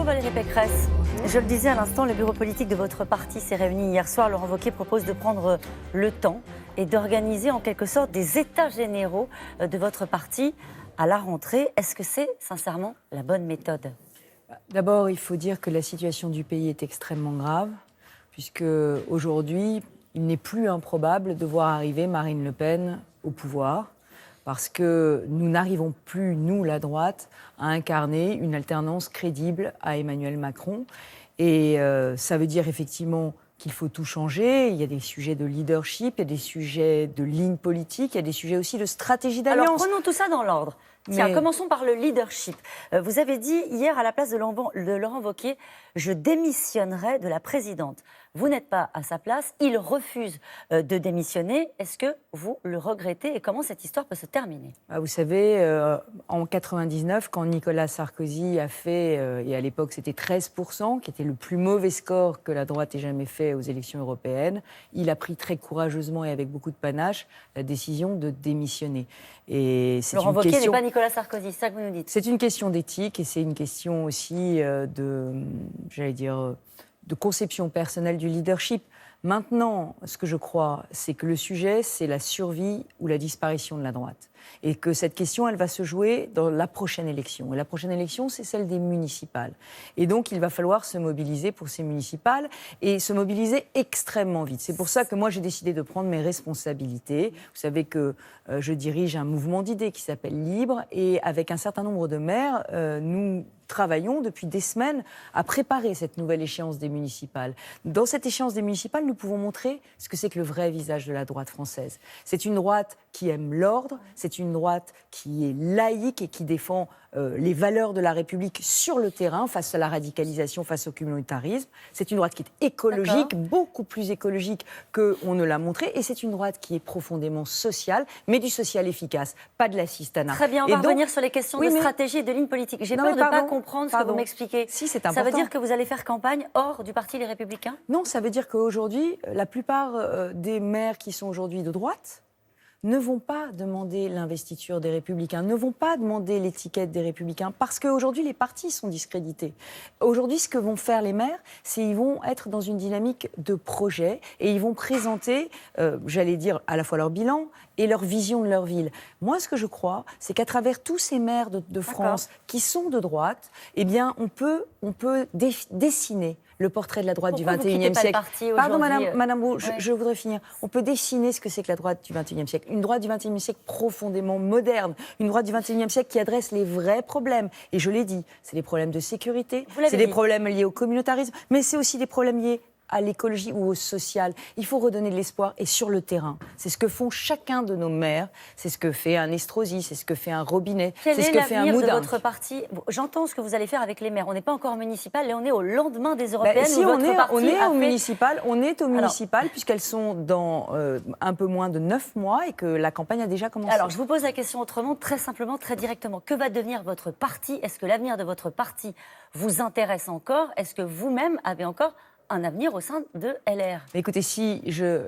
Valérie Pécresse. Je le disais à l'instant, le bureau politique de votre parti s'est réuni hier soir. Laurent Wauquiez propose de prendre le temps et d'organiser en quelque sorte des états généraux de votre parti à la rentrée. Est-ce que c'est sincèrement la bonne méthode ? D'abord, il faut dire que la situation du pays est extrêmement grave, puisque aujourd'hui, il n'est plus improbable de voir arriver Marine Le Pen au pouvoir, parce que nous n'arrivons plus, nous, la droite, à incarner une alternance crédible à Emmanuel Macron. Et ça veut dire effectivement qu'il faut tout changer. Il y a des sujets de leadership, il y a des sujets de ligne politique, il y a des sujets aussi de stratégie d'alliance. Alors prenons tout ça dans l'ordre. Tiens, commençons par le leadership. Vous avez dit hier à la place de Laurent Wauquiez, je démissionnerai de la présidente. Vous n'êtes pas à sa place, il refuse de démissionner. Est-ce que vous le regrettez et comment cette histoire peut se terminer ? Vous savez, en 99, quand Nicolas Sarkozy a fait, et à l'époque c'était 13%, qui était le plus mauvais score que la droite ait jamais fait aux élections européennes, il a pris très courageusement et avec beaucoup de panache la décision de démissionner. Et c'est Laurent une Wauquiez question... n'est pas Nicolas Sarkozy, c'est ça que vous nous dites ? C'est une question d'éthique et c'est une question aussi de conception personnelle du leadership. Maintenant, ce que je crois, c'est que le sujet, c'est la survie ou la disparition de la droite. Et que cette question, elle va se jouer dans la prochaine élection. Et la prochaine élection, c'est celle des municipales. Et donc, il va falloir se mobiliser pour ces municipales et se mobiliser extrêmement vite. C'est pour ça que moi, j'ai décidé de prendre mes responsabilités. Vous savez que je dirige un mouvement d'idées qui s'appelle Libre. Et avec un certain nombre de maires, nous travaillons depuis des semaines à préparer cette nouvelle échéance des municipales. Dans cette échéance des municipales, nous pouvons montrer ce que c'est que le vrai visage de la droite française. C'est une droite qui aime l'ordre, c'est une droite qui est laïque et qui défend les valeurs de la République sur le terrain, face à la radicalisation, face au communautarisme. C'est une droite qui est écologique, beaucoup plus écologique qu'on ne l'a montré, et c'est une droite qui est profondément sociale, mais du social efficace, pas de l'assistanat. Très bien, on va revenir sur les questions de stratégie et de ligne politique. J'ai peur de ne pas comprendre ce que vous m'expliquez. Si, c'est important. Ça veut dire que vous allez faire campagne hors du parti Les Républicains ? Non, ça veut dire qu'aujourd'hui, la plupart des maires qui sont aujourd'hui de droite ne vont pas demander l'investiture des Républicains, ne vont pas demander l'étiquette des Républicains, parce qu'aujourd'hui, les partis sont discrédités. Aujourd'hui, ce que vont faire les maires, c'est qu'ils vont être dans une dynamique de projet et ils vont présenter, à la fois leur bilan et leur vision de leur ville. Moi, ce que je crois, c'est qu'à travers tous ces maires de France qui sont de droite, eh bien, on peut dessiner le portrait de la droite du XXIe siècle. Pardon, Madame Roux, je voudrais finir. On peut dessiner ce que c'est que la droite du XXIe siècle. Une droite du XXIe siècle profondément moderne. Une droite du XXIe siècle qui adresse les vrais problèmes. Et je l'ai dit, c'est des problèmes de sécurité, c'est des problèmes liés au communautarisme, mais c'est aussi des problèmes liés à l'écologie ou au social. Il faut redonner de l'espoir et sur le terrain. C'est ce que font chacun de nos maires, c'est ce que fait un Estrosi, c'est ce que fait un Robinet, c'est ce que fait un Moudin. Quel est l'avenir de votre parti ? J'entends ce que vous allez faire avec les maires. On n'est pas encore municipal et on est au lendemain des européennes. Si on est au municipal puisqu'elles sont dans un peu moins de 9 mois et que la campagne a déjà commencé. Alors je vous pose la question autrement, très simplement, très directement. Que va devenir votre parti ? Est-ce que l'avenir de votre parti vous intéresse encore ? Est-ce que vous-même avez encore un avenir au sein de LR. Écoutez, si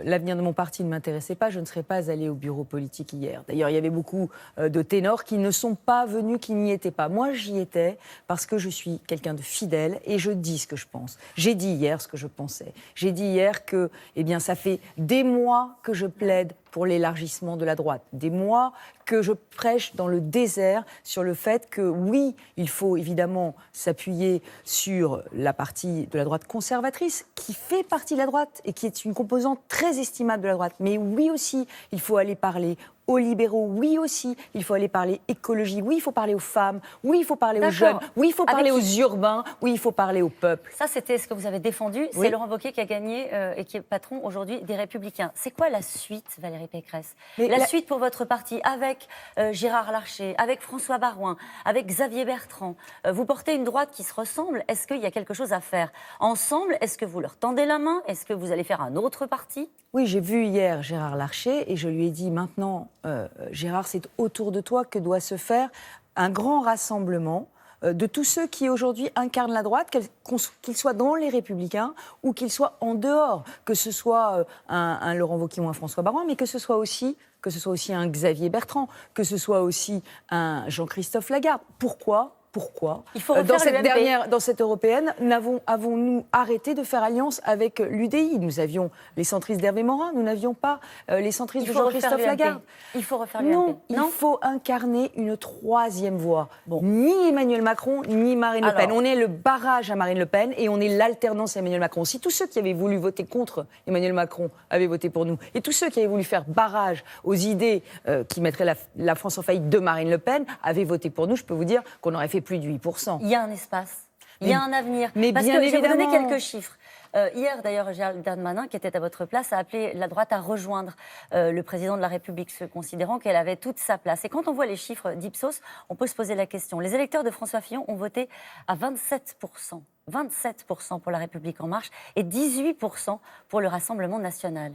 l'avenir de mon parti ne m'intéressait pas, je ne serais pas allée au bureau politique hier. D'ailleurs, il y avait beaucoup de ténors qui ne sont pas venus, qui n'y étaient pas. Moi, j'y étais parce que je suis quelqu'un de fidèle et je dis ce que je pense. J'ai dit hier ce que je pensais. J'ai dit hier que, ça fait des mois que je plaide pour l'élargissement de la droite. Des mois que je prêche dans le désert sur le fait que, oui, il faut évidemment s'appuyer sur la partie de la droite conservatrice, qui fait partie de la droite et qui est une composante très estimable de la droite. Mais oui aussi, il faut aller parler aux libéraux, oui aussi, il faut aller parler écologie, oui, il faut parler aux femmes, oui, il faut parler aux jeunes, oui, il faut parler aux urbains, oui, il faut parler au peuple. Ça, c'était ce que vous avez défendu. Oui. C'est Laurent Wauquiez qui a gagné et qui est patron aujourd'hui des Républicains. C'est quoi la suite, Valérie Pécresse ? La suite pour votre parti, avec Gérard Larcher, avec François Baroin, avec Xavier Bertrand. Vous portez une droite qui se ressemble. Est-ce qu'il y a quelque chose à faire ensemble ? Est-ce que vous leur tendez la main ? Est-ce que vous allez faire un autre parti ? Oui, j'ai vu hier Gérard Larcher et je lui ai dit maintenant, Gérard, c'est autour de toi que doit se faire un grand rassemblement de tous ceux qui aujourd'hui incarnent la droite, qu'ils soient dans les Républicains ou qu'ils soient en dehors, que ce soit un Laurent Wauquiez ou un François Baroin, mais que ce soit aussi un Xavier Bertrand, que ce soit aussi un Jean-Christophe Lagarde. Pourquoi ? pourquoi, Il faut refaire l'UMP. dans cette européenne, avons-nous arrêté de faire alliance avec l'UDI? Nous avions les centristes d'Hervé Morin, nous n'avions pas les centristes de Jean-Christophe Lagarde. Il faut refaire l'UMP. Non, il faut incarner une troisième voie. Ni Emmanuel Macron, ni Marine Le Pen. On est le barrage à Marine Le Pen et on est l'alternance à Emmanuel Macron. Si tous ceux qui avaient voulu voter contre Emmanuel Macron avaient voté pour nous, et tous ceux qui avaient voulu faire barrage aux idées qui mettraient la France en faillite de Marine Le Pen avaient voté pour nous, je peux vous dire qu'on aurait fait plus de 8%. Il y a un espace, il y a un avenir. Mais parce bien que je vais vous donner évidemment. quelques chiffres. Hier, d'ailleurs, Gérald Darmanin, qui était à votre place, a appelé la droite à rejoindre le président de la République, se considérant qu'elle avait toute sa place. Et quand on voit les chiffres d'Ipsos, on peut se poser la question. Les électeurs de François Fillon ont voté à 27%. 27% pour la République En Marche et 18% pour le Rassemblement National.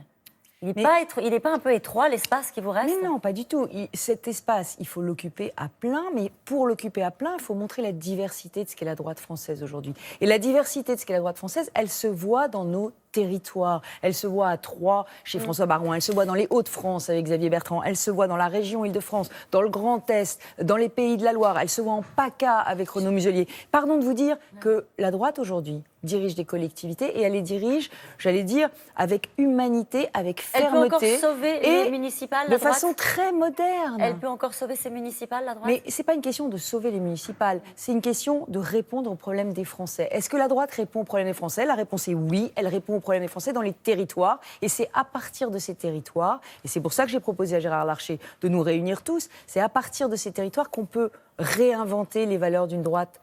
Il n'est pas un peu étroit, l'espace qui vous reste? Mais non, pas du tout. Cet espace, il faut l'occuper à plein, mais pour l'occuper à plein, il faut montrer la diversité de ce qu'est la droite française aujourd'hui. Et la diversité de ce qu'est la droite française, elle se voit dans nos territoires. Elle se voit à Troyes, chez François Baroin. Elle se voit dans les Hauts-de-France, avec Xavier Bertrand. Elle se voit dans la région Île-de-France, dans le Grand Est, dans les Pays de la Loire. Elle se voit en PACA, avec Renaud Muselier. Pardon de vous dire que la droite, aujourd'hui, dirige des collectivités et elle les dirige, j'allais dire, avec humanité, avec fermeté. Elle peut encore sauver les municipales, la de droite? façon très moderne. Elle peut encore sauver ses municipales, la droite? Mais ce n'est pas une question de sauver les municipales, c'est une question de répondre aux problèmes des Français. Est-ce que la droite répond aux problèmes des Français? La réponse est oui, elle répond aux problèmes des Français dans les territoires. Et c'est à partir de ces territoires, et c'est pour ça que j'ai proposé à Gérard Larcher de nous réunir tous, c'est à partir de ces territoires qu'on peut réinventer les valeurs d'une droite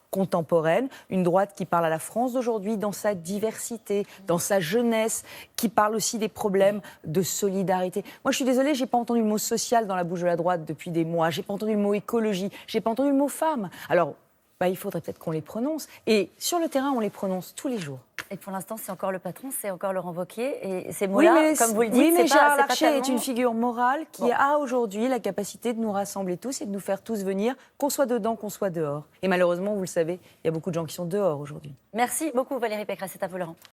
contemporaine, une droite qui parle à la France d'aujourd'hui dans sa diversité, dans sa jeunesse, qui parle aussi des problèmes de solidarité. Moi, je suis désolée, j'ai pas entendu le mot social dans la bouche de la droite depuis des mois. J'ai pas entendu le mot écologie. J'ai pas entendu le mot femme. Alors, il faudrait peut-être qu'on les prononce. Et sur le terrain, on les prononce tous les jours. Et pour l'instant, c'est encore le patron, c'est encore Laurent Wauquiez. Et ces mots-là, comme vous le dites, oui, mais Gérard c'est pas Larcher tellement... est une figure morale qui a aujourd'hui la capacité de nous rassembler tous et de nous faire tous venir, qu'on soit dedans, qu'on soit dehors. Et malheureusement, vous le savez, il y a beaucoup de gens qui sont dehors aujourd'hui. Merci beaucoup Valérie Pécresse, c'est à vous Laurent.